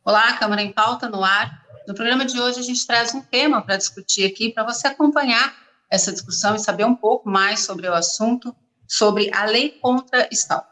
Olá, Câmara em Pauta no ar. No programa de hoje a gente traz um tema para discutir aqui, para você acompanhar essa discussão e saber um pouco mais sobre o assunto, sobre a lei contra stalking.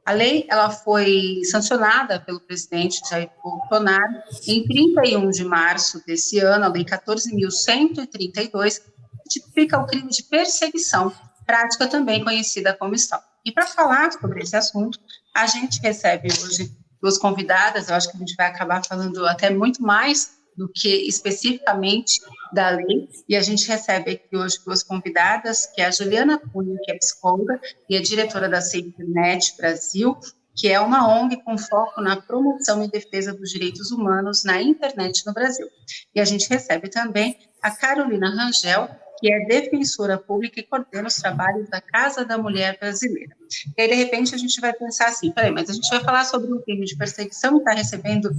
A lei ela foi sancionada pelo presidente Jair Bolsonaro em 31 de março desse ano, a lei 14.132, que tipifica o crime de perseguição, prática também conhecida como stalking. E para falar sobre esse assunto, a gente recebe hoje duas convidadas. Eu acho que a gente vai acabar falando até muito mais do que especificamente da lei, e a gente recebe aqui hoje duas convidadas, que é a Juliana Cunha, que é psicóloga e é diretora da SafeNet Brasil, que é uma ONG com foco na promoção e defesa dos direitos humanos na internet no Brasil. E a gente recebe também a Carolina Rangel, que é defensora pública e coordena os trabalhos da Casa da Mulher Brasileira. E aí, de repente, a gente vai pensar assim, peraí, mas a gente vai falar sobre um crime de perseguição, está recebendo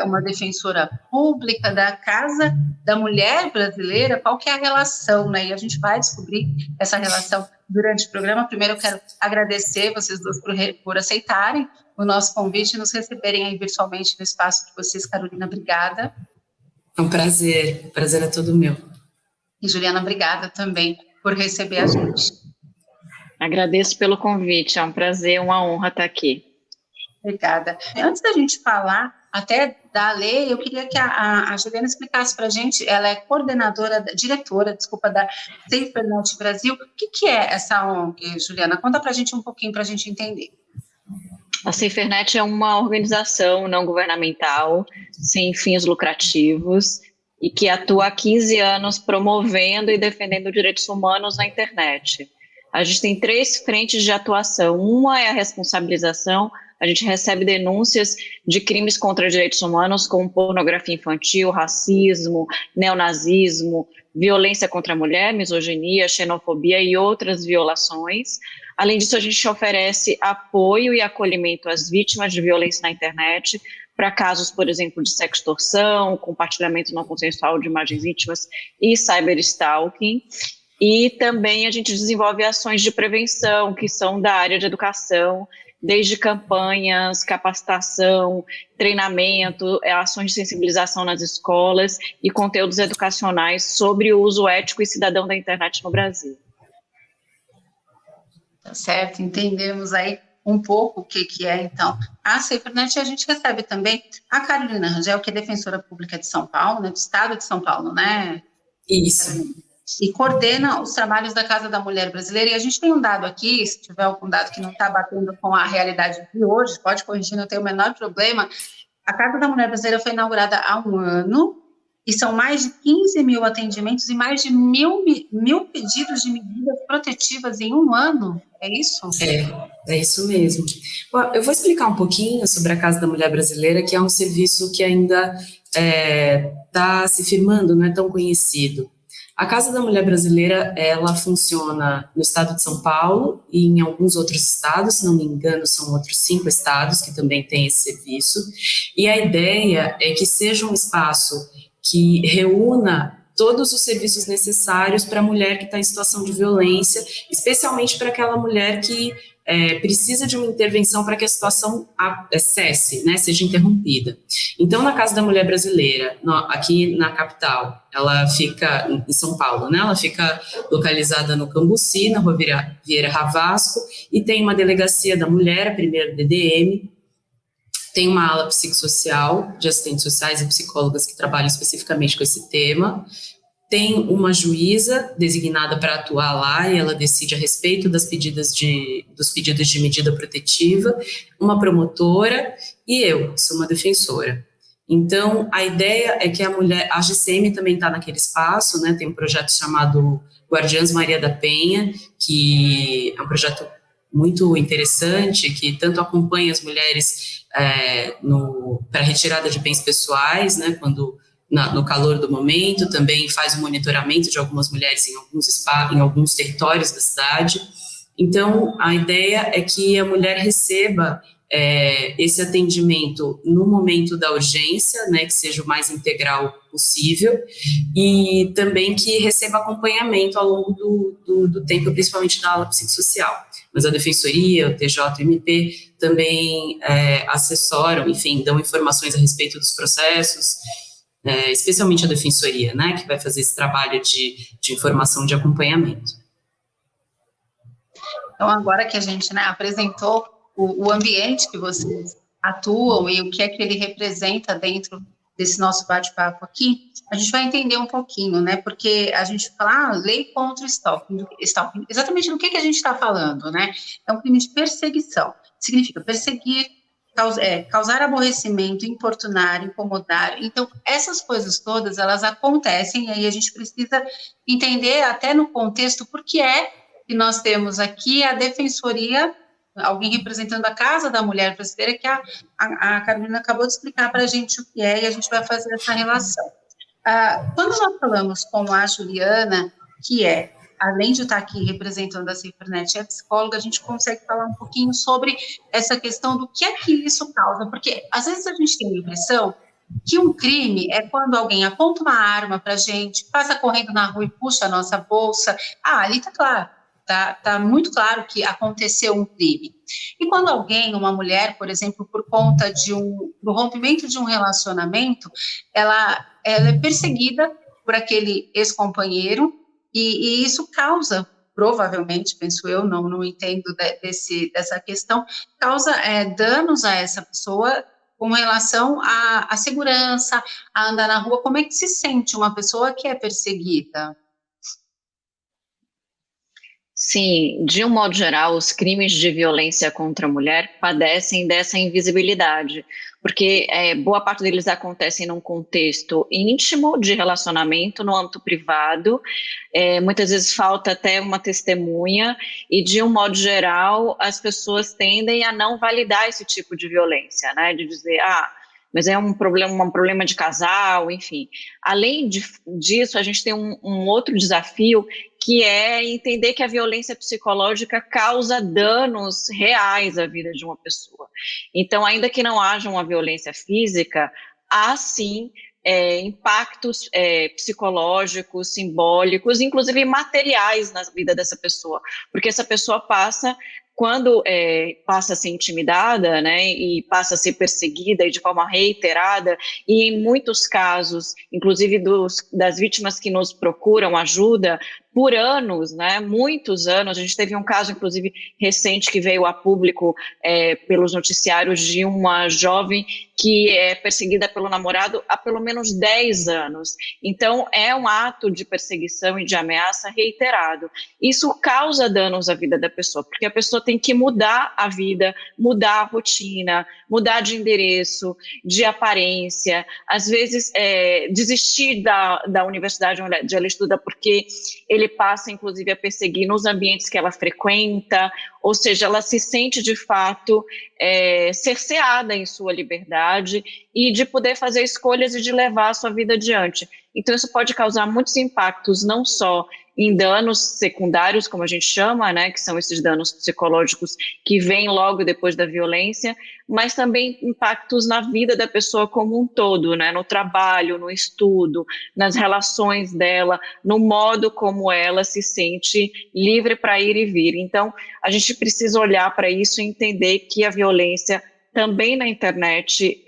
uma defensora pública da Casa da Mulher Brasileira, qual que é a relação, né? E a gente vai descobrir essa relação durante o programa. Primeiro, eu quero agradecer vocês duas por aceitarem o nosso convite e nos receberem aí virtualmente no espaço de vocês. Carolina, obrigada. É um prazer, o prazer é todo meu. E Juliana, obrigada também por receber a gente. Agradeço pelo convite, é um prazer, uma honra estar aqui. Obrigada. Antes da gente falar até da lei, eu queria que a Juliana explicasse para a gente, ela é diretora da SafeNet Brasil. O que é essa ONG, Juliana? Conta para a gente um pouquinho, para a gente entender. A SafeNet é uma organização não governamental, sem fins lucrativos, e que atua há 15 anos promovendo e defendendo direitos humanos na internet. A gente tem 3 frentes de atuação. Uma é a responsabilização. A gente recebe denúncias de crimes contra direitos humanos, como pornografia infantil, racismo, neonazismo, violência contra a mulher, misoginia, xenofobia e outras violações. Além disso, a gente oferece apoio e acolhimento às vítimas de violência na internet, para casos, por exemplo, de sextorção, compartilhamento não consensual de imagens íntimas e cyberstalking. E também a gente desenvolve ações de prevenção, que são da área de educação, desde campanhas, capacitação, treinamento, ações de sensibilização nas escolas e conteúdos educacionais sobre o uso ético e cidadão da internet no Brasil. Tá certo, entendemos aí um pouco o que é, então, a SafeNet. A gente recebe também a Carolina Rangel, que é defensora pública de São Paulo, né, do Estado de São Paulo, né? Isso. Carolina? E coordena os trabalhos da Casa da Mulher Brasileira. E a gente tem um dado aqui, se tiver algum dado que não está batendo com a realidade de hoje, pode corrigir, não tem o menor problema. A Casa da Mulher Brasileira foi inaugurada há um ano, e são mais de 15 mil atendimentos e mais de mil pedidos de medidas protetivas em um ano. É isso? É isso mesmo. Bom, eu vou explicar um pouquinho sobre a Casa da Mulher Brasileira, que é um serviço que ainda está se firmando, não é tão conhecido. A Casa da Mulher Brasileira, ela funciona no estado de São Paulo e em alguns outros estados, se não me engano, são outros 5 estados que também têm esse serviço. E a ideia é que seja um espaço que reúna todos os serviços necessários para a mulher que está em situação de violência, especialmente para aquela mulher que precisa de uma intervenção para que a situação cesse, né, seja interrompida. Então, na Casa da Mulher Brasileira, aqui na capital, ela fica em São Paulo, né, ela fica localizada no Cambuci, na Rua Vieira Ravasco, e tem uma delegacia da mulher, a primeira DDM, tem uma ala psicossocial, de assistentes sociais e psicólogas que trabalham especificamente com esse tema, tem uma juíza designada para atuar lá e ela decide a respeito dos pedidos de medida protetiva, uma promotora e eu, que sou uma defensora. Então, a ideia é que a GCM também está naquele espaço, né, tem um projeto chamado Guardiãs Maria da Penha, que é um projeto muito interessante, que tanto acompanha as mulheres para retirada de bens pessoais, né, no calor do momento, também faz o monitoramento de algumas mulheres em alguns territórios da cidade. Então, a ideia é que a mulher receba esse atendimento no momento da urgência, né, que seja o mais integral possível, e também que receba acompanhamento ao longo do tempo, principalmente da ala psicossocial. mas a Defensoria, o TJMP também assessoram, enfim, dão informações a respeito dos processos, especialmente a Defensoria, né, que vai fazer esse trabalho de informação, de acompanhamento. Então, agora que a gente, né, apresentou o ambiente que vocês atuam e o que é que ele representa dentro desse nosso bate-papo aqui, a gente vai entender um pouquinho, né, porque a gente fala, lei contra o stalking, exatamente do que a gente está falando, né, é um crime de perseguição, significa perseguir, causar aborrecimento, importunar, incomodar, então, essas coisas todas, elas acontecem, e aí a gente precisa entender até no contexto por que é que nós temos aqui a Defensoria, alguém representando a Casa da Mulher Brasileira, que a Carolina acabou de explicar para a gente o que é, e a gente vai fazer essa relação. Quando nós falamos com a Juliana, que além de estar aqui representando a SaferNet, é psicóloga, a gente consegue falar um pouquinho sobre essa questão do que é que isso causa, porque às vezes a gente tem a impressão que um crime é quando alguém aponta uma arma para a gente, passa correndo na rua e puxa a nossa bolsa, ali está claro. Tá muito claro que aconteceu um crime. E quando alguém, uma mulher, por exemplo, por conta do rompimento de um relacionamento, ela é perseguida por aquele ex-companheiro, e isso causa, provavelmente, penso eu, não entendo dessa questão, causa danos a essa pessoa com relação à segurança, a andar na rua. Como é que se sente uma pessoa que é perseguida? Sim, de um modo geral, os crimes de violência contra a mulher padecem dessa invisibilidade, porque boa parte deles acontecem num contexto íntimo de relacionamento, no âmbito privado, muitas vezes falta até uma testemunha, e de um modo geral, as pessoas tendem a não validar esse tipo de violência, né, de dizer, mas é um problema de casal, enfim. Além disso, a gente tem um outro desafio, que é entender que a violência psicológica causa danos reais à vida de uma pessoa. Então, ainda que não haja uma violência física, há sim impactos psicológicos, simbólicos, inclusive materiais na vida dessa pessoa, porque essa pessoa quando passa a ser intimidada, né, e passa a ser perseguida e de forma reiterada, e em muitos casos, inclusive das vítimas que nos procuram ajuda, por anos, né, muitos anos. A gente teve um caso, inclusive, recente que veio a público pelos noticiários de uma jovem que é perseguida pelo namorado há pelo menos 10 anos. Então, é um ato de perseguição e de ameaça reiterado. Isso causa danos à vida da pessoa, porque a pessoa tem que mudar a vida, mudar a rotina, mudar de endereço, de aparência, às vezes desistir da universidade onde ela estuda, porque ele passa, inclusive, a perseguir nos ambientes que ela frequenta, ou seja, ela se sente, de fato, cerceada em sua liberdade e de poder fazer escolhas e de levar a sua vida adiante. Então, isso pode causar muitos impactos, não só em danos secundários, como a gente chama, né, que são esses danos psicológicos que vêm logo depois da violência, mas também impactos na vida da pessoa como um todo, né, no trabalho, no estudo, nas relações dela, no modo como ela se sente livre para ir e vir. Então, a gente precisa olhar para isso e entender que a violência também na internet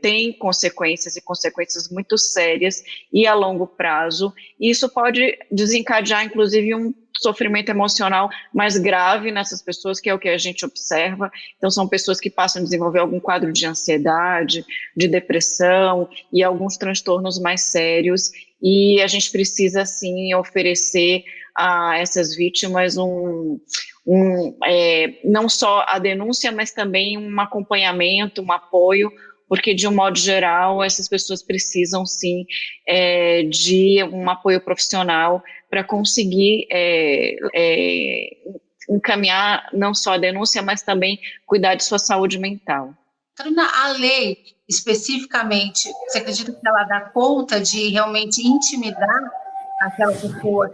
tem consequências, e consequências muito sérias e a longo prazo. E isso pode desencadear, inclusive, um sofrimento emocional mais grave nessas pessoas, que é o que a gente observa. Então, são pessoas que passam a desenvolver algum quadro de ansiedade, de depressão e alguns transtornos mais sérios. E a gente precisa, sim, oferecer a essas vítimas não só a denúncia, mas também um acompanhamento, um apoio, porque, de um modo geral, essas pessoas precisam, sim, de um apoio profissional para conseguir encaminhar não só a denúncia, mas também cuidar de sua saúde mental. Carolina, a lei, especificamente, você acredita que ela dá conta de realmente intimidar aquela pessoa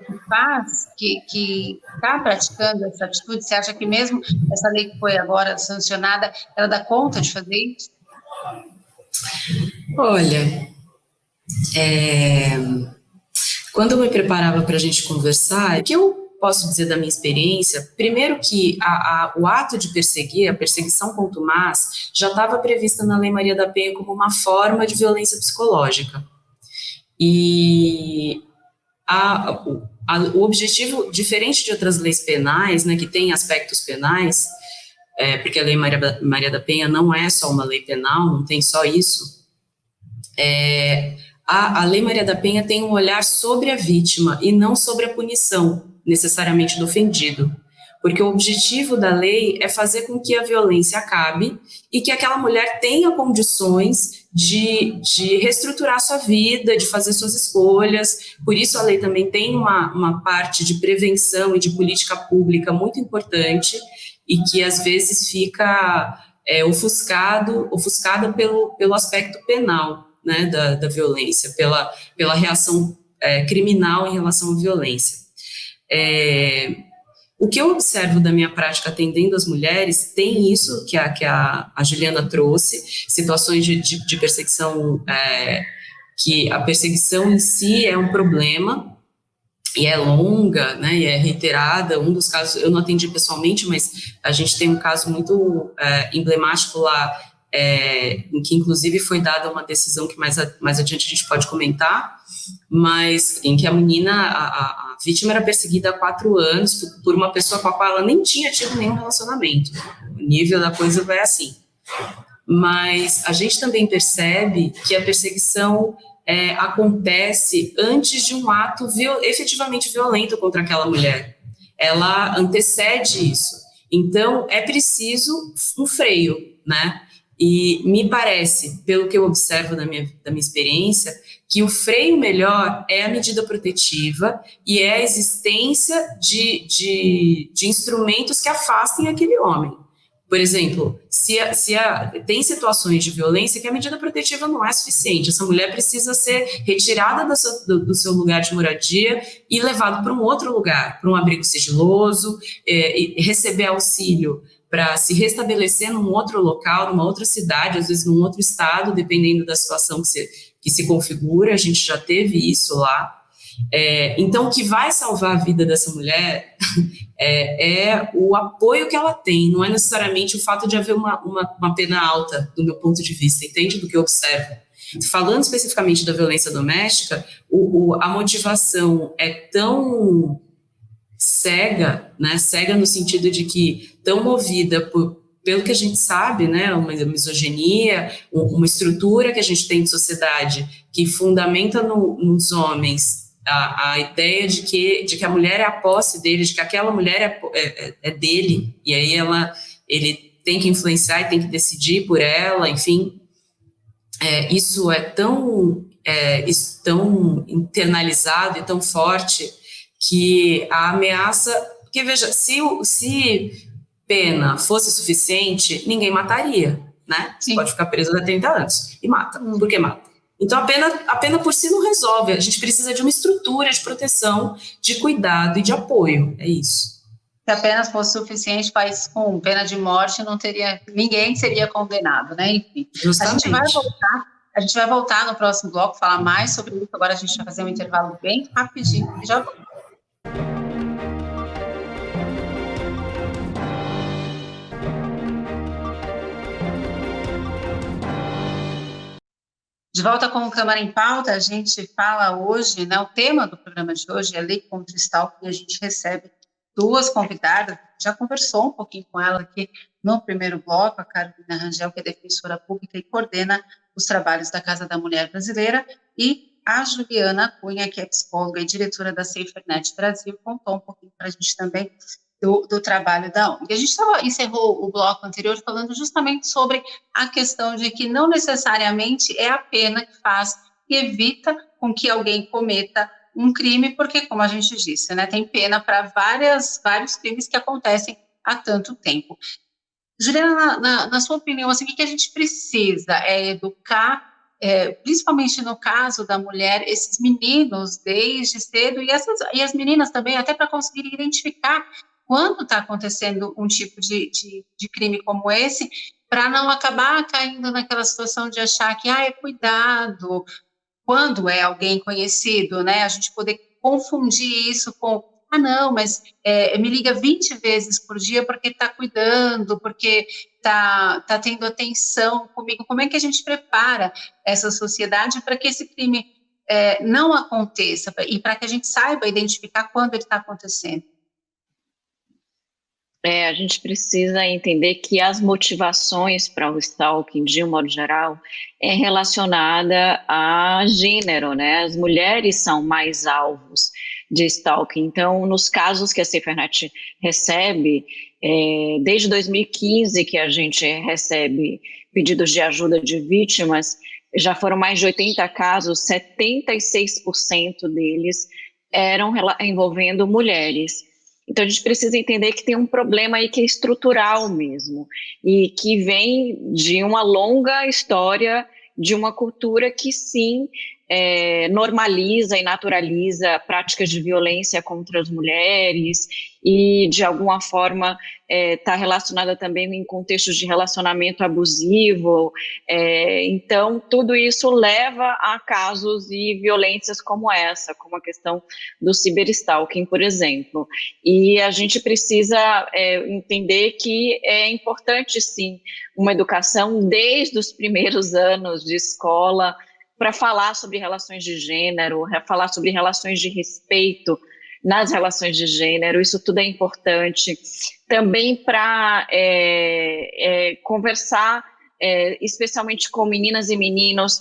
que está praticando essa atitude? Você acha que mesmo essa lei que foi agora sancionada, ela dá conta de fazer isso? Olha, quando eu me preparava para a gente conversar, o que eu posso dizer da minha experiência? Primeiro que o ato de perseguir, a perseguição contumaz, já estava prevista na Lei Maria da Penha como uma forma de violência psicológica. E o objetivo, diferente de outras leis penais, né, que tem aspectos penais, porque a Lei Maria da Penha não é só uma lei penal, não tem só isso, a Lei Maria da Penha tem um olhar sobre a vítima e não sobre a punição, necessariamente do ofendido. Porque o objetivo da lei é fazer com que a violência acabe e que aquela mulher tenha condições de reestruturar sua vida, de fazer suas escolhas. Por isso a lei também tem uma parte de prevenção e de política pública muito importante e que às vezes fica ofuscada pelo aspecto penal, né, da violência, pela reação criminal em relação à violência. O que eu observo da minha prática atendendo as mulheres tem isso que a Juliana trouxe, situações de perseguição, que a perseguição em si é um problema, e é longa, né, e é reiterada. Um dos casos, eu não atendi pessoalmente, mas a gente tem um caso muito emblemático lá, em que inclusive foi dada uma decisão que mais adiante a gente pode comentar, mas em que a menina, a vítima era perseguida há 4 anos por uma pessoa com a qual ela nem tinha tido nenhum relacionamento. O nível da coisa vai assim. Mas a gente também percebe que a perseguição acontece antes de um ato efetivamente violento contra aquela mulher. Ela antecede isso. Então, é preciso um freio, né? E me parece, pelo que eu observo da minha experiência, que o freio melhor é a medida protetiva e é a existência de instrumentos que afastem aquele homem. Por exemplo, tem situações de violência que a medida protetiva não é suficiente. Essa mulher precisa ser retirada do seu lugar de moradia e levada para um outro lugar, para um abrigo sigiloso, e receber auxílio para se restabelecer num outro local, numa outra cidade, às vezes num outro estado, dependendo da situação que se configura. A gente já teve isso lá. Então, o que vai salvar a vida dessa mulher é o apoio que ela tem, não é necessariamente o fato de haver uma pena alta, do meu ponto de vista, entende? Do que eu observo. Falando especificamente da violência doméstica, a motivação é tão cega, né? Cega no sentido de que tão movida pelo que a gente sabe, né, uma misoginia, uma estrutura que a gente tem de sociedade que fundamenta nos homens a ideia de que a mulher é a posse dele, de que aquela mulher é dele, e aí ele tem que influenciar e tem que decidir por ela, enfim. Isso é tão internalizado e tão forte que a ameaça... Porque, veja, se pena fosse suficiente, ninguém mataria, né? Você pode ficar preso há 30 anos e mata. Por que mata? Então, a pena por si não resolve. A gente precisa de uma estrutura de proteção, de cuidado e de apoio. É isso. Se apenas fosse suficiente, país com pena de morte não teria... Ninguém seria condenado, né? Enfim. Justamente. A gente vai voltar no próximo bloco, falar mais sobre isso. Agora a gente vai fazer um intervalo bem rapidinho e já volto. De volta com o Câmara em Pauta, a gente fala hoje, né, o tema do programa de hoje é Lei contra o Stalking, e a gente recebe 2 convidadas, já conversou um pouquinho com ela aqui no primeiro bloco, a Carolina Rangel, que é defensora pública e coordena os trabalhos da Casa da Mulher Brasileira, e a Juliana Cunha, que é psicóloga e diretora da SaferNet Brasil, contou um pouquinho para a gente também do trabalho da ONG. A gente encerrou o bloco anterior falando justamente sobre a questão de que não necessariamente é a pena que faz, que evita com que alguém cometa um crime, porque, como a gente disse, né, tem pena para vários crimes que acontecem há tanto tempo. Juliana, na sua opinião, assim, o que a gente precisa é educar, principalmente no caso da mulher, esses meninos desde cedo, e as meninas também, até para conseguir identificar quando está acontecendo um tipo de crime como esse, para não acabar caindo naquela situação de achar que, cuidado, quando é alguém conhecido, né, a gente poder confundir isso com, não, mas me liga 20 vezes por dia porque está cuidando, porque está tendo atenção comigo. Como é que a gente prepara essa sociedade para que esse crime não aconteça e para que a gente saiba identificar quando ele está acontecendo? A gente precisa entender que as motivações para o stalking, de um modo geral, é relacionada a gênero, né? As mulheres são mais alvos de stalking. Então, nos casos que a SaferNet recebe, desde 2015 que a gente recebe pedidos de ajuda de vítimas, já foram mais de 80 casos, 76% deles eram envolvendo mulheres. Então, a gente precisa entender que tem um problema aí que é estrutural mesmo, e que vem de uma longa história de uma cultura que, sim, normaliza e naturaliza práticas de violência contra as mulheres e, de alguma forma, está relacionada também em contextos de relacionamento abusivo. Então, tudo isso leva a casos e violências como essa, como a questão do ciberstalking, por exemplo. E a gente precisa entender que é importante, sim, uma educação desde os primeiros anos de escola, para falar sobre relações de gênero, falar sobre relações de respeito nas relações de gênero, isso tudo é importante. Também para conversar, especialmente com meninas e meninos,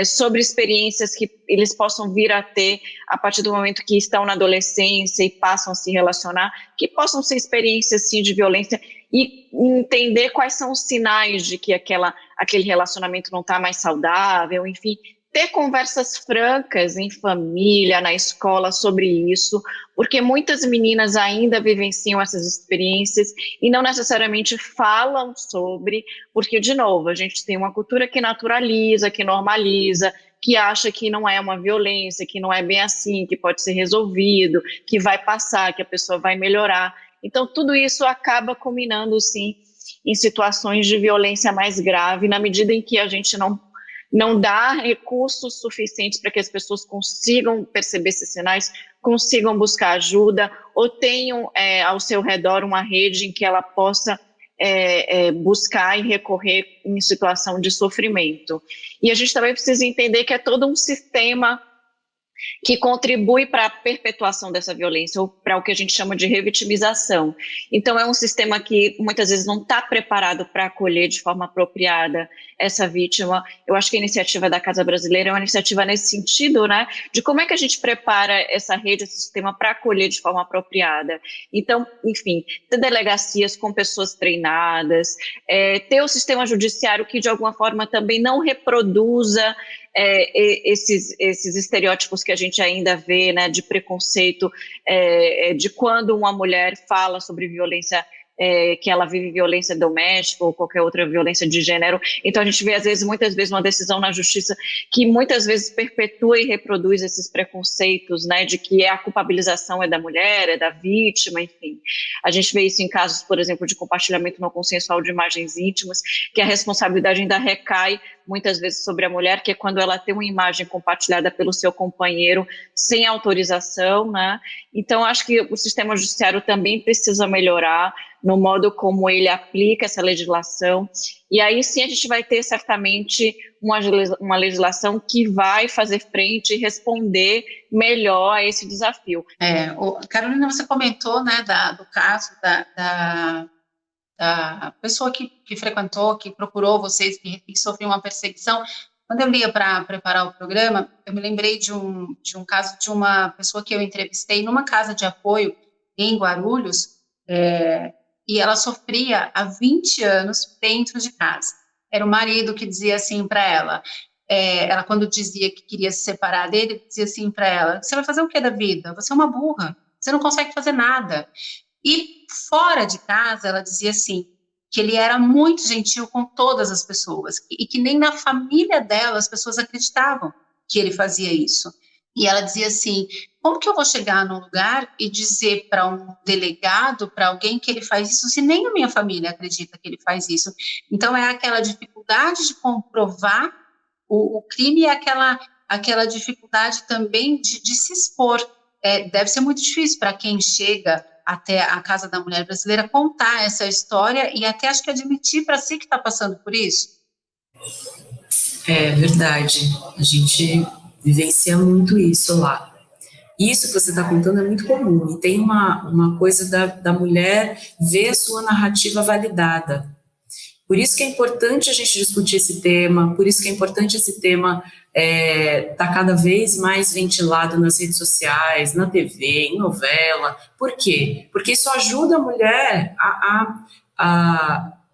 sobre experiências que eles possam vir a ter a partir do momento que estão na adolescência e passam a se relacionar, que possam ser experiências, sim, de violência, e entender quais são os sinais de que aquele relacionamento não está mais saudável, enfim, ter conversas francas em família, na escola, sobre isso, porque muitas meninas ainda vivenciam essas experiências e não necessariamente falam sobre, porque, de novo, a gente tem uma cultura que naturaliza, que normaliza, que acha que não é uma violência, que não é bem assim, que pode ser resolvido, que vai passar, que a pessoa vai melhorar. Então, tudo isso acaba culminando, sim, em situações de violência mais grave, na medida em que a gente não dá recursos suficientes para que as pessoas consigam perceber esses sinais, consigam buscar ajuda, ou tenham ao seu redor uma rede em que ela possa buscar e recorrer em situação de sofrimento. E a gente também precisa entender que é todo um sistema que contribui para a perpetuação dessa violência, ou para o que a gente chama de revitimização. Então, é um sistema que muitas vezes não está preparado para acolher de forma apropriada essa vítima. Eu acho que a iniciativa da Casa Brasileira é uma iniciativa nesse sentido, né, de como é que a gente prepara essa rede, esse sistema para acolher de forma apropriada. Então, enfim, ter delegacias com pessoas treinadas, ter o sistema judiciário que, de alguma forma, também não reproduza esses estereótipos que a gente ainda vê, né, de preconceito, de quando uma mulher fala sobre violência, que ela vive violência doméstica ou qualquer outra violência de gênero. Então a gente vê muitas vezes uma decisão na justiça que muitas vezes perpetua e reproduz esses preconceitos, né, de que a culpabilização é da mulher, é da vítima, enfim. A gente vê isso em casos, por exemplo, de compartilhamento não consensual de imagens íntimas, que a responsabilidade ainda recai muitas vezes sobre a mulher, que é quando ela tem uma imagem compartilhada pelo seu companheiro sem autorização, né? Então, acho que o sistema judiciário também precisa melhorar no modo como ele aplica essa legislação, e aí sim a gente vai ter certamente uma legislação que vai fazer frente e responder melhor a esse desafio. Carolina, você comentou, né, do caso da pessoa que frequentou, que procurou vocês, que sofreu uma perseguição. Quando eu lia para preparar o programa, eu me lembrei de um caso de uma pessoa que eu entrevistei numa casa de apoio em Guarulhos, e ela sofria há 20 anos dentro de casa. Era o marido que dizia assim para ela, ela quando dizia que queria se separar dele, dizia assim para ela, você vai fazer o que da vida? Você é uma burra, você não consegue fazer nada. E fora de casa, ela dizia assim, que ele era muito gentil com todas as pessoas, e que nem na família dela as pessoas acreditavam que ele fazia isso. E ela dizia assim, como que eu vou chegar num lugar e dizer para um delegado, para alguém que ele faz isso, se nem a minha família acredita que ele faz isso? Então, é aquela dificuldade de comprovar o crime, e aquela dificuldade também de se expor. deve ser muito difícil para quem chega até a Casa da Mulher Brasileira contar essa história e até acho que admitir para si que está passando por isso. É verdade, a gente vivencia muito isso lá. Isso que você está contando é muito comum, e tem uma coisa da mulher ver a sua narrativa validada. Por isso que é importante a gente discutir esse tema, por isso que é importante esse tema tá cada vez mais ventilado nas redes sociais, na TV, em novela. Por quê? Porque isso ajuda a mulher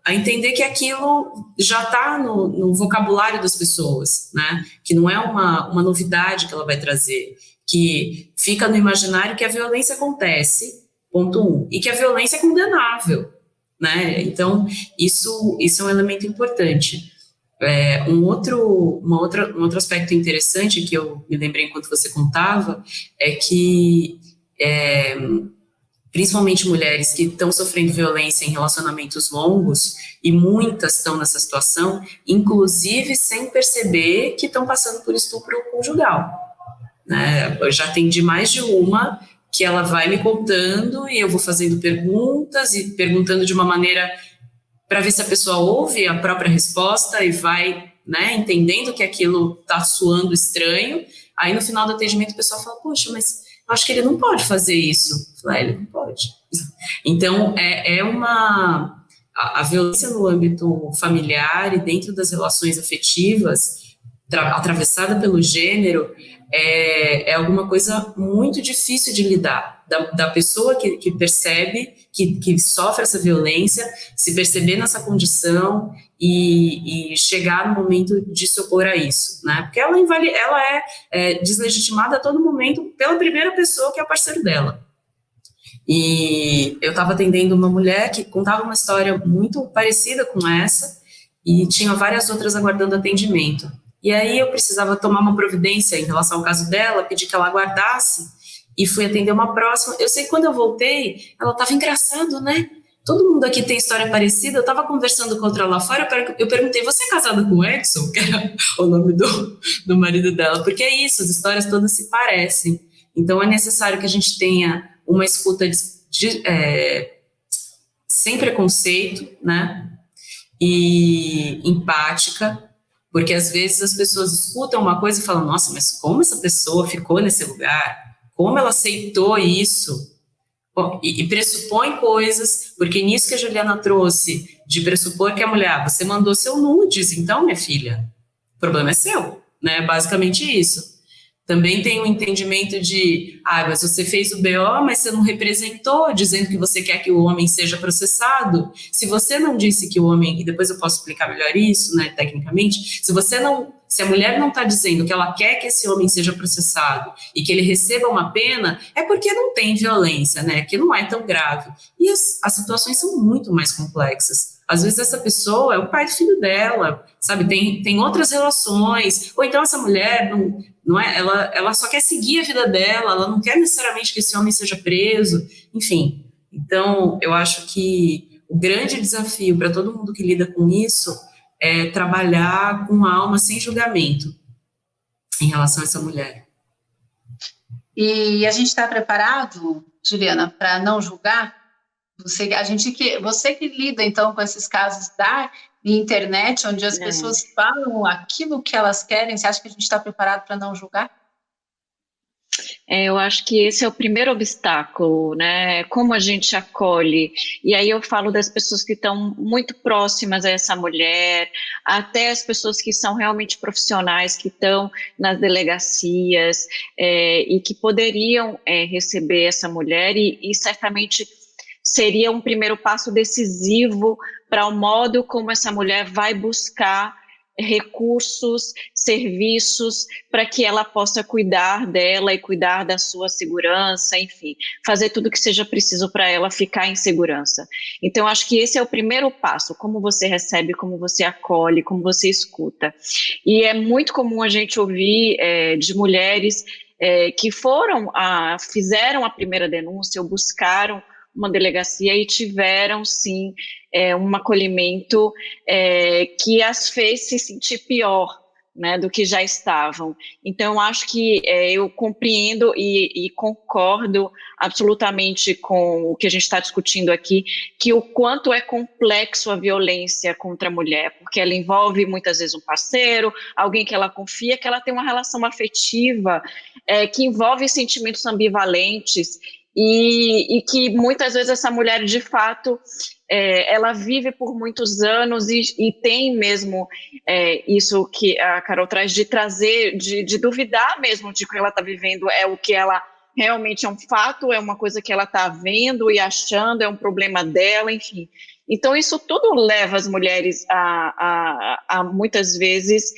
a entender que aquilo já está no vocabulário das pessoas, né? Que não é uma novidade que ela vai trazer, que fica no imaginário que a violência acontece, ponto 1, e que a violência é condenável, né? Então, isso é um elemento importante. Um outro aspecto interessante que eu me lembrei enquanto você contava é que principalmente mulheres que estão sofrendo violência em relacionamentos longos, e muitas estão nessa situação, inclusive sem perceber que estão passando por estupro conjugal, né? Eu já atendi mais de uma que ela vai me contando e eu vou fazendo perguntas e perguntando de uma maneira para ver se a pessoa ouve a própria resposta e vai, né, entendendo que aquilo está soando estranho. Aí no final do atendimento o pessoal fala, poxa, mas eu acho que ele não pode fazer isso. Eu falo, ele não pode. Então, a violência no âmbito familiar e dentro das relações afetivas, atravessada pelo gênero, é alguma coisa muito difícil de lidar, da pessoa que percebe, que sofre essa violência, se perceber nessa condição e chegar no momento de se opor a isso, né? Porque ela é deslegitimada a todo momento pela primeira pessoa, que é o parceiro dela. E eu estava atendendo uma mulher que contava uma história muito parecida com essa e tinha várias outras aguardando atendimento. E aí eu precisava tomar uma providência em relação ao caso dela, pedir que ela aguardasse e fui atender uma próxima. Eu sei que quando eu voltei, ela estava engraçado, né? Todo mundo aqui tem história parecida. Eu estava conversando com outra lá fora, eu perguntei, você é casada com o Edson? Que era o nome do marido dela. Porque é isso, as histórias todas se parecem. Então é necessário que a gente tenha uma escuta sem preconceito, né? E empática, porque às vezes as pessoas escutam uma coisa e falam, nossa, mas como essa pessoa ficou nesse lugar? Como ela aceitou isso? Bom, e pressupõe coisas, porque nisso que a Juliana trouxe, de pressupor que a mulher, você mandou seu nudes, então, minha filha, o problema é seu, né? Basicamente isso. Também tem um entendimento de, mas você fez o BO, mas você não representou, dizendo que você quer que o homem seja processado. Se você não disse que o homem, e depois eu posso explicar melhor isso, né, tecnicamente, se a mulher não está dizendo que ela quer que esse homem seja processado e que ele receba uma pena, é porque não tem violência, né, que não é tão grave. E as situações são muito mais complexas. Às vezes essa pessoa é o pai do filho dela, sabe, tem outras relações, ou então essa mulher não é, ela só quer seguir a vida dela, ela não quer necessariamente que esse homem seja preso, enfim. Então, eu acho que o grande desafio para todo mundo que lida com isso é trabalhar com a alma sem julgamento em relação a essa mulher. E a gente está preparado, Juliana, para não julgar? Você que lida, então, com esses casos da internet, onde as pessoas falam aquilo que elas querem, você acha que a gente está preparado para não julgar? Eu acho que esse é o primeiro obstáculo, né? Como a gente acolhe. E aí eu falo das pessoas que estão muito próximas a essa mulher, até as pessoas que são realmente profissionais, que estão nas delegacias e que poderiam receber essa mulher e certamente seria um primeiro passo decisivo para o modo como essa mulher vai buscar recursos, serviços, para que ela possa cuidar dela e cuidar da sua segurança, enfim, fazer tudo que seja preciso para ela ficar em segurança. Então, acho que esse é o primeiro passo, como você recebe, como você acolhe, como você escuta. E é muito comum a gente ouvir de mulheres que fizeram a primeira denúncia ou buscaram uma delegacia e tiveram, sim, um acolhimento que as fez se sentir pior, né, do que já estavam. Então, eu acho que eu compreendo e concordo absolutamente com o que a gente está discutindo aqui, que o quanto é complexo a violência contra a mulher, porque ela envolve muitas vezes um parceiro, alguém que ela confia, que ela tem uma relação afetiva, que envolve sentimentos ambivalentes, e que muitas vezes essa mulher, de fato, ela vive por muitos anos e tem mesmo isso que a Carol traz, de trazer, de duvidar mesmo de que ela está vivendo é o que ela realmente é um fato, é uma coisa que ela está vendo e achando, é um problema dela, enfim. Então, isso tudo leva as mulheres a muitas vezes,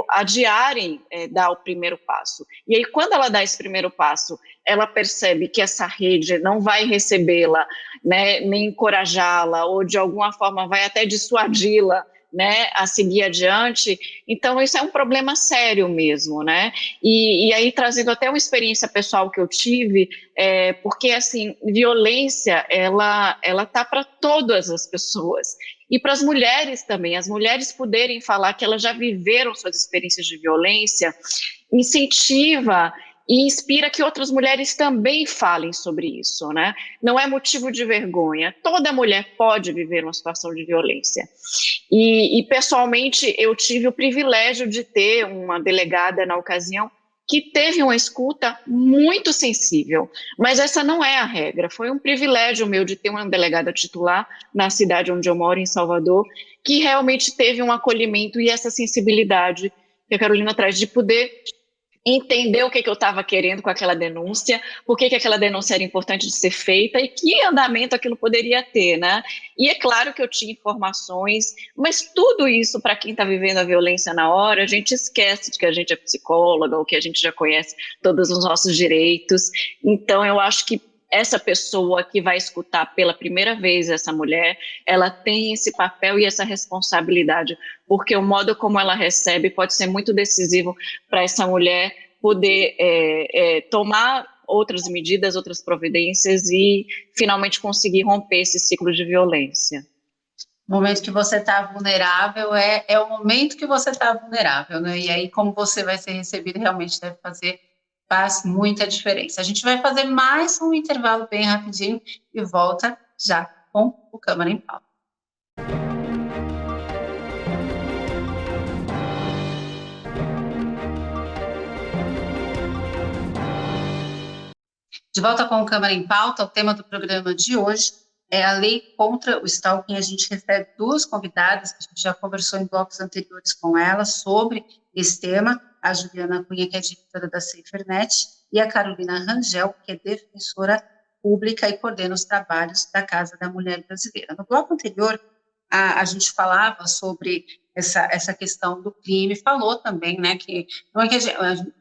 adiarem dar o primeiro passo. E aí, quando ela dá esse primeiro passo, ela percebe que essa rede não vai recebê-la, né, nem encorajá-la, ou de alguma forma vai até dissuadi-la, né, a seguir adiante. Então, isso é um problema sério mesmo, né? E aí, trazendo até uma experiência pessoal que eu tive, porque, assim, violência, ela tá para todas as pessoas. E para as mulheres também, as mulheres poderem falar que elas já viveram suas experiências de violência, incentiva e inspira que outras mulheres também falem sobre isso, né? Não é motivo de vergonha. Toda mulher pode viver uma situação de violência. E pessoalmente, eu tive o privilégio de ter uma delegada na ocasião que teve uma escuta muito sensível, mas essa não é a regra. Foi um privilégio meu de ter uma delegada titular na cidade onde eu moro, em Salvador, que realmente teve um acolhimento e essa sensibilidade que a Carolina traz de poder entender o que eu estava querendo com aquela denúncia, por que aquela denúncia era importante de ser feita e que andamento aquilo poderia ter, né? E é claro que eu tinha informações, mas tudo isso, para quem está vivendo a violência na hora, a gente esquece de que a gente é psicóloga ou que a gente já conhece todos os nossos direitos. Então, eu acho que essa pessoa que vai escutar pela primeira vez essa mulher, ela tem esse papel e essa responsabilidade, porque o modo como ela recebe pode ser muito decisivo para essa mulher poder tomar outras medidas, outras providências e finalmente conseguir romper esse ciclo de violência. O momento que você está vulnerável é o momento que você está vulnerável, né? E aí como você vai ser recebido realmente faz muita diferença. A gente vai fazer mais um intervalo bem rapidinho e volta já com o Câmara em Pauta. De volta com o Câmara em Pauta, o tema do programa de hoje é a lei contra o stalking. A gente recebe duas convidadas, que a gente já conversou em blocos anteriores com elas sobre esse tema, a Juliana Cunha, que é diretora da SaferNet, e a Carolina Rangel, que é defensora pública e coordena os trabalhos da Casa da Mulher Brasileira. No bloco anterior, a gente falava sobre essa questão do crime, falou também, né, que não é que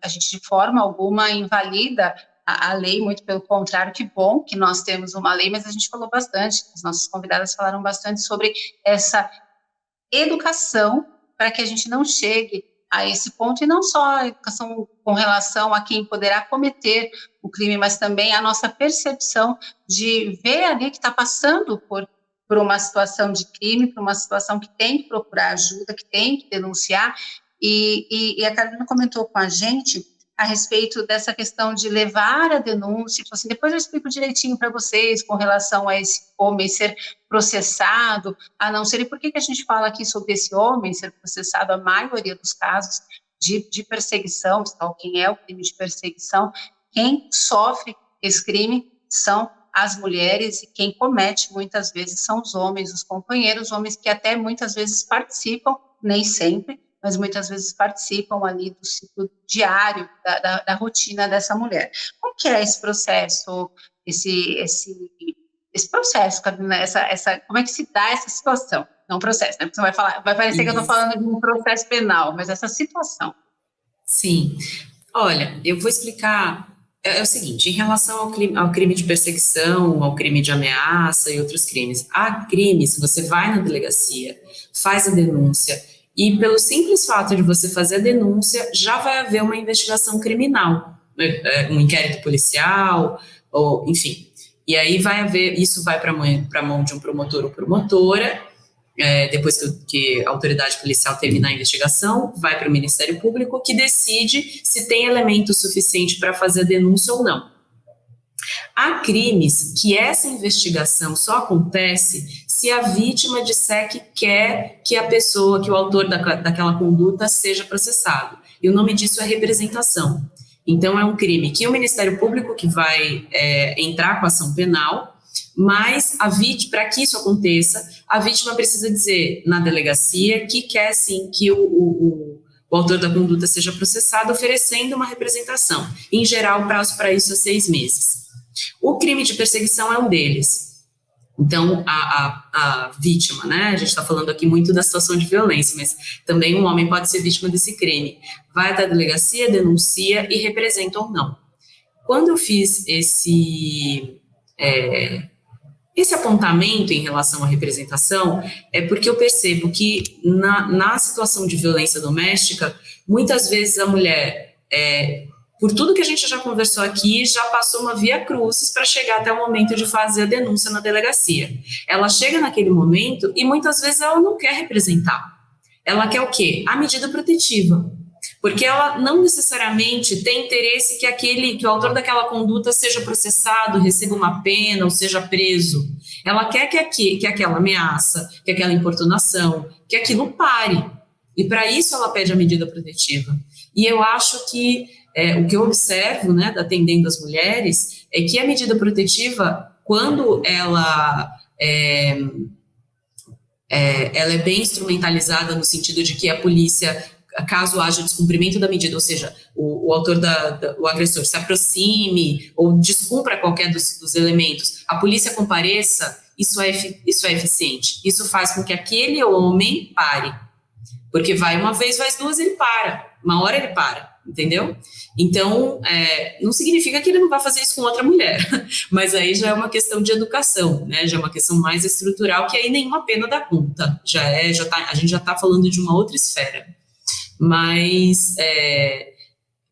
a gente de forma alguma invalida a lei, muito pelo contrário, que bom que nós temos uma lei, mas a gente falou bastante, as nossas convidadas falaram bastante sobre essa educação para que a gente não chegue a esse ponto, e não só a educação com relação a quem poderá cometer o crime, mas também a nossa percepção de ver ali que está passando por uma situação de crime, por uma situação que tem que procurar ajuda, que tem que denunciar, e a Carolina comentou com a gente a respeito dessa questão de levar a denúncia, assim, depois eu explico direitinho para vocês com relação a esse homem ser processado, a não ser, e por que a gente fala aqui sobre esse homem ser processado, a maioria dos casos de perseguição, quem é o crime de perseguição, quem sofre esse crime são as mulheres, e quem comete muitas vezes são os homens, os companheiros, homens que até muitas vezes participam, nem sempre, mas muitas vezes participam ali do ciclo diário da rotina dessa mulher. Como que é esse processo, esse processo, Carolina, como é que se dá essa situação? Não processo, né? Porque você vai parecer que eu estou falando de um processo penal, mas essa situação. Sim. Olha, eu vou explicar. É o seguinte, em relação ao crime de perseguição, ao crime de ameaça e outros crimes. Há crimes, você vai na delegacia, faz a denúncia, e pelo simples fato de você fazer a denúncia, já vai haver uma investigação criminal, um inquérito policial, ou enfim. E aí isso vai para a mão de um promotor ou promotora, depois que a autoridade policial terminar a investigação, vai para o Ministério Público, que decide se tem elemento suficiente para fazer a denúncia ou não. Há crimes que essa investigação só acontece se a vítima disser que quer que a pessoa, que o autor daquela conduta seja processado. E o nome disso é representação. Então, é um crime que o Ministério Público que vai entrar com a ação penal, mas para que isso aconteça, a vítima precisa dizer na delegacia que quer, sim, que o autor da conduta seja processado, oferecendo uma representação. Em geral, o prazo para isso é 6 meses. O crime de perseguição é um deles. Então, a vítima, né, a gente está falando aqui muito da situação de violência, mas também um homem pode ser vítima desse crime. Vai até a delegacia, denuncia e representa ou não. Quando eu fiz esse apontamento em relação à representação, é porque eu percebo que na situação de violência doméstica, muitas vezes a mulher, por tudo que a gente já conversou aqui, já passou uma via crucis para chegar até o momento de fazer a denúncia na delegacia. Ela chega naquele momento e muitas vezes ela não quer representar. Ela quer o quê? A medida protetiva. Porque ela não necessariamente tem interesse que o autor daquela conduta seja processado, receba uma pena ou seja preso. Ela quer que aquela ameaça, que aquela importunação, que aquilo pare. E para isso ela pede a medida protetiva. E eu acho que o que eu observo, né, atendendo as mulheres, é que a medida protetiva, quando ela é bem instrumentalizada no sentido de que a polícia, caso haja descumprimento da medida, ou seja, o autor o agressor se aproxime ou descumpra qualquer dos elementos, a polícia compareça, isso é eficiente. Isso faz com que aquele homem pare. Porque vai uma vez, vai duas, ele para. Uma hora ele para, entendeu? Então, não significa que ele não vai fazer isso com outra mulher, mas aí já é uma questão de educação, né? Já é uma questão mais estrutural, que aí nenhuma pena dá conta. A gente já está falando de uma outra esfera. Mas,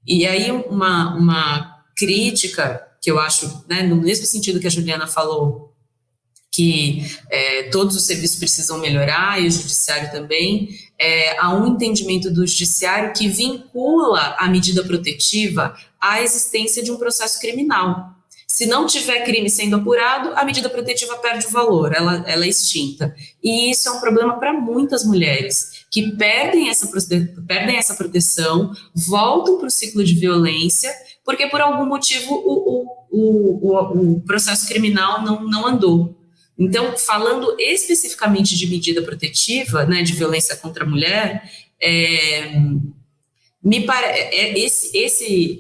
e aí uma crítica que eu acho, né, no mesmo sentido que a Juliana falou, que todos os serviços precisam melhorar, e o judiciário também, há um entendimento do judiciário que vincula a medida protetiva à existência de um processo criminal. Se não tiver crime sendo apurado, a medida protetiva perde o valor, ela é extinta. E isso é um problema para muitas mulheres, que perdem essa proteção, voltam para o ciclo de violência, porque por algum motivo o processo criminal não andou. Então, falando especificamente de medida protetiva, né, de violência contra a mulher,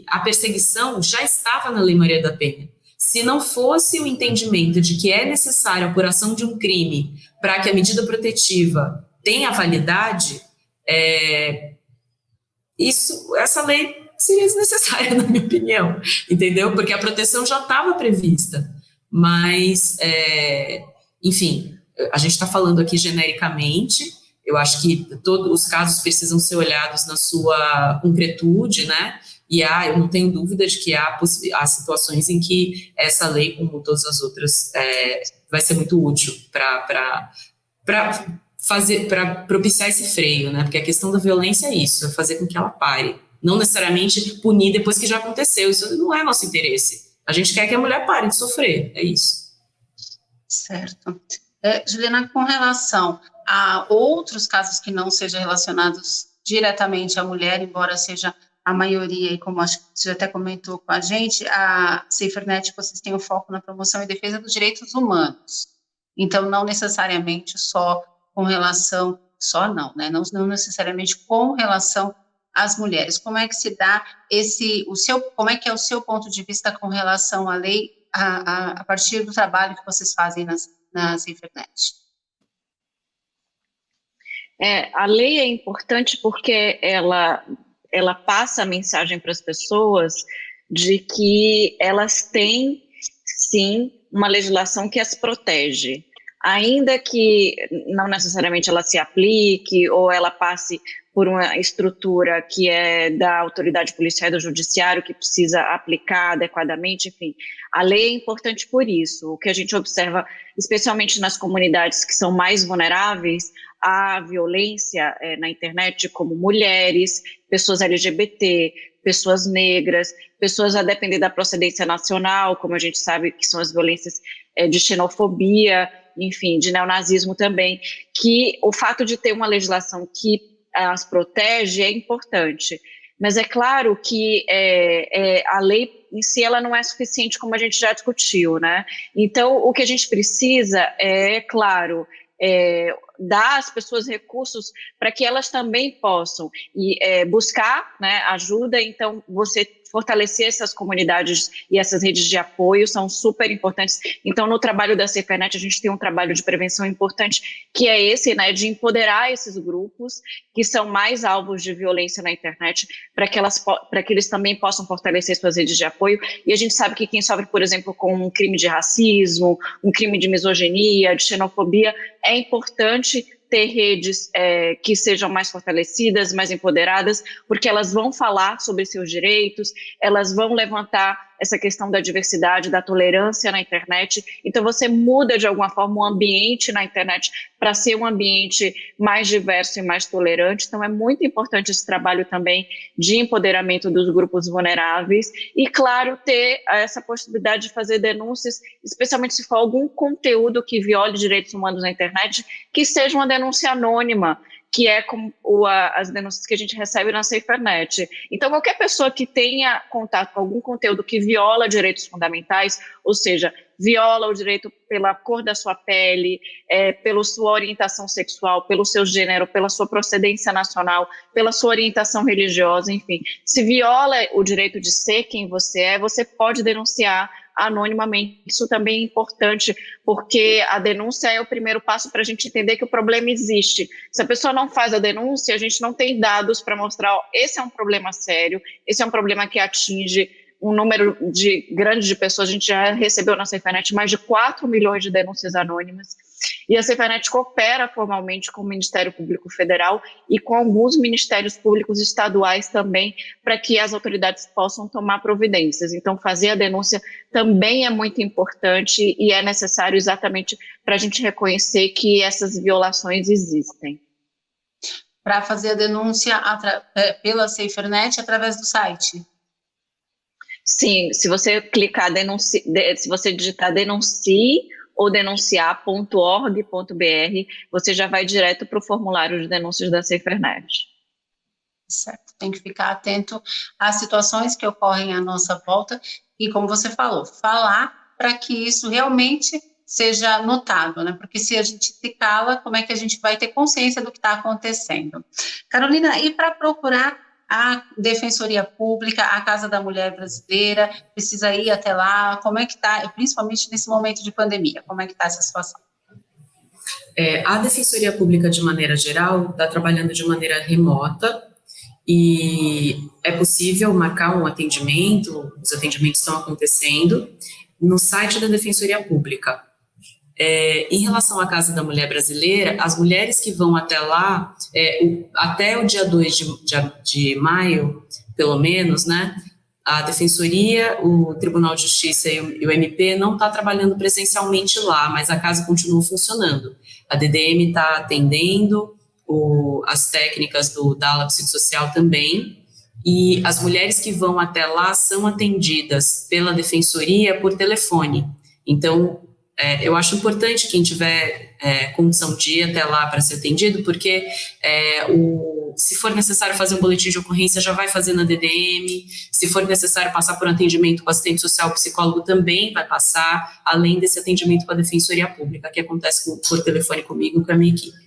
a perseguição já estava na Lei Maria da Penha. Se não fosse o entendimento de que é necessária a apuração de um crime para que a medida protetiva tenha validade, essa lei seria desnecessária, na minha opinião, entendeu? Porque a proteção já estava prevista. Mas, enfim, a gente está falando aqui genericamente, eu acho que todos os casos precisam ser olhados na sua concretude, né? E eu não tenho dúvida de que há situações em que essa lei, como todas as outras, vai ser muito útil para propiciar esse freio, né? Porque a questão da violência é isso, é fazer com que ela pare. Não necessariamente punir depois que já aconteceu, isso não é nosso interesse. A gente quer que a mulher pare de sofrer, é isso. Certo. Juliana, com relação a outros casos que não sejam relacionados diretamente à mulher, embora seja a maioria, e como acho que você até comentou com a gente, a SaferNet, vocês têm o foco na promoção e defesa dos direitos humanos. Então, não necessariamente só com relação, né? Não necessariamente com relação às mulheres. Como é que se dá como é que é o seu ponto de vista com relação à lei, a partir do trabalho que vocês fazem na SaferNet? A lei é importante porque ela passa a mensagem para as pessoas de que elas têm, sim, uma legislação que as protege. ainda que não necessariamente ela se aplique ou ela passe por uma estrutura que é da autoridade policial e do judiciário que precisa aplicar adequadamente, enfim, a lei é importante por isso. O que a gente observa, especialmente nas comunidades que são mais vulneráveis à violência na internet, como mulheres, pessoas LGBT, pessoas negras, pessoas a depender da procedência nacional, como a gente sabe que são as violências de xenofobia, enfim, de neonazismo também, que o fato de ter uma legislação que as protege é importante, mas é claro que a lei em si ela não é suficiente, como a gente já discutiu, né? Então, o que a gente precisa claro, dar às pessoas recursos para que elas também possam buscar, né, ajuda. Então, você fortalecer essas comunidades e essas redes de apoio são super importantes. Então, no trabalho da SaferNet, a gente tem um trabalho de prevenção importante, que é esse, né, de empoderar esses grupos que são mais alvos de violência na internet, para que eles também possam fortalecer suas redes de apoio. E a gente sabe que quem sofre, por exemplo, com um crime de racismo, um crime de misoginia, de xenofobia, é importante ter redes que sejam mais fortalecidas, mais empoderadas, porque elas vão falar sobre seus direitos, elas vão levantar essa questão da diversidade, da tolerância na internet. Então, você muda, de alguma forma, o ambiente na internet para ser um ambiente mais diverso e mais tolerante. Então, é muito importante esse trabalho também de empoderamento dos grupos vulneráveis e, claro, ter essa possibilidade de fazer denúncias, especialmente se for algum conteúdo que viole direitos humanos na internet, que seja uma denúncia anônima, que é como as denúncias que a gente recebe na SaferNet. Então, qualquer pessoa que tenha contato com algum conteúdo que viola direitos fundamentais, ou seja, viola o direito pela cor da sua pele, pela sua orientação sexual, pelo seu gênero, pela sua procedência nacional, pela sua orientação religiosa, enfim, se viola o direito de ser quem você é, você pode denunciar anonimamente. Isso também é importante, porque a denúncia é o primeiro passo para a gente entender que o problema existe. Se a pessoa não faz a denúncia, a gente não tem dados para mostrar, esse é um problema sério, esse é um problema que atinge um número grande de pessoas. A gente já recebeu na SaferNet mais de 4 milhões de denúncias anônimas, e a SaferNet coopera formalmente com o Ministério Público Federal e com alguns ministérios públicos estaduais também, para que as autoridades possam tomar providências. Então, fazer a denúncia também é muito importante e é necessário exatamente para a gente reconhecer que essas violações existem. Para fazer a denúncia pela SaferNet através do site? Sim, se você clicar se você digitar denuncie ou denunciar.org.br, você já vai direto para o formulário de denúncias da SaferNet. Certo, tem que ficar atento às situações que ocorrem à nossa volta e, como você falou, falar para que isso realmente seja notado, né? Porque se a gente se cala, como é que a gente vai ter consciência do que está acontecendo? Carolina, e para procurar a Defensoria Pública, a Casa da Mulher Brasileira, precisa ir até lá? Como é que está, principalmente nesse momento de pandemia, como é que está essa situação? A Defensoria Pública, de maneira geral, está trabalhando de maneira remota e é possível marcar um atendimento, os atendimentos estão acontecendo no site da Defensoria Pública. Em relação à Casa da Mulher Brasileira, as mulheres que vão até lá, até o dia 2 de maio, pelo menos, né, a Defensoria, o Tribunal de Justiça e o MP não está trabalhando presencialmente lá, mas a casa continua funcionando. A DDM está atendendo, as técnicas da ala psicossocial também, e as mulheres que vão até lá são atendidas pela Defensoria por telefone. Então, eu acho importante quem tiver condição de ir até lá para ser atendido, porque se for necessário fazer um boletim de ocorrência, já vai fazer na DDM, se for necessário passar por um atendimento com assistente social, o psicólogo também vai passar, além desse atendimento com a Defensoria Pública, que acontece por telefone comigo e com a minha equipe.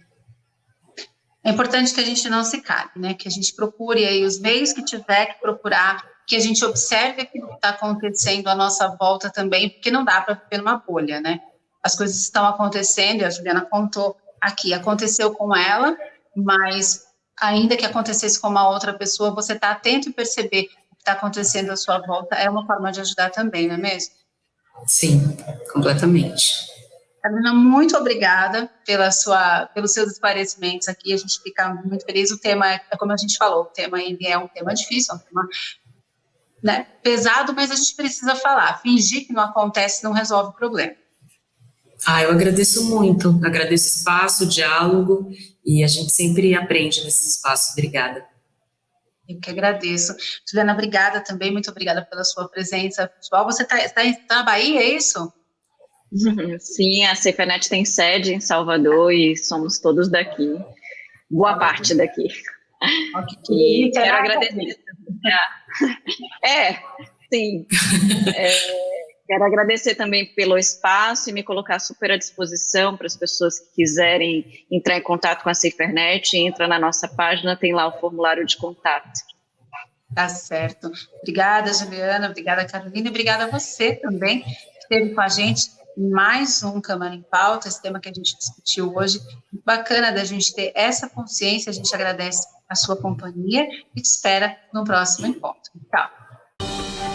É importante que a gente não se cale, né? Que a gente procure aí os meios que tiver que procurar, que a gente observe aquilo que está acontecendo à nossa volta também, porque não dá para viver numa bolha, né? As coisas estão acontecendo, e a Juliana contou aqui, aconteceu com ela, mas ainda que acontecesse com uma outra pessoa, você está atento e perceber o que está acontecendo à sua volta é uma forma de ajudar também, não é mesmo? Sim, completamente. Carolina, muito obrigada pelos seus esclarecimentos aqui, a gente fica muito feliz. O tema, como a gente falou, o tema ele é um tema difícil, é um tema, né, pesado, mas a gente precisa falar. Fingir que não acontece não resolve o problema. Eu agradeço muito, agradeço o espaço, o diálogo, e a gente sempre aprende nesses espaços. Obrigada. Eu que agradeço. Juliana, obrigada também, muito obrigada pela sua presença. Pessoal, você está na Bahia, é isso? Sim, a CFENET tem sede em Salvador e somos todos daqui, boa parte daqui. E quero agradecer. Sim. Quero agradecer também pelo espaço e me colocar super à disposição para as pessoas que quiserem entrar em contato com a CFENET. Entra na nossa página, tem lá o formulário de contato. Tá certo. Obrigada, Juliana, obrigada, Carolina, e obrigada a você também, que esteve com a gente em mais um Câmara em Pauta, esse tema que a gente discutiu hoje. Bacana da gente ter essa consciência, a gente agradece a sua companhia e te espera no próximo encontro. Tchau.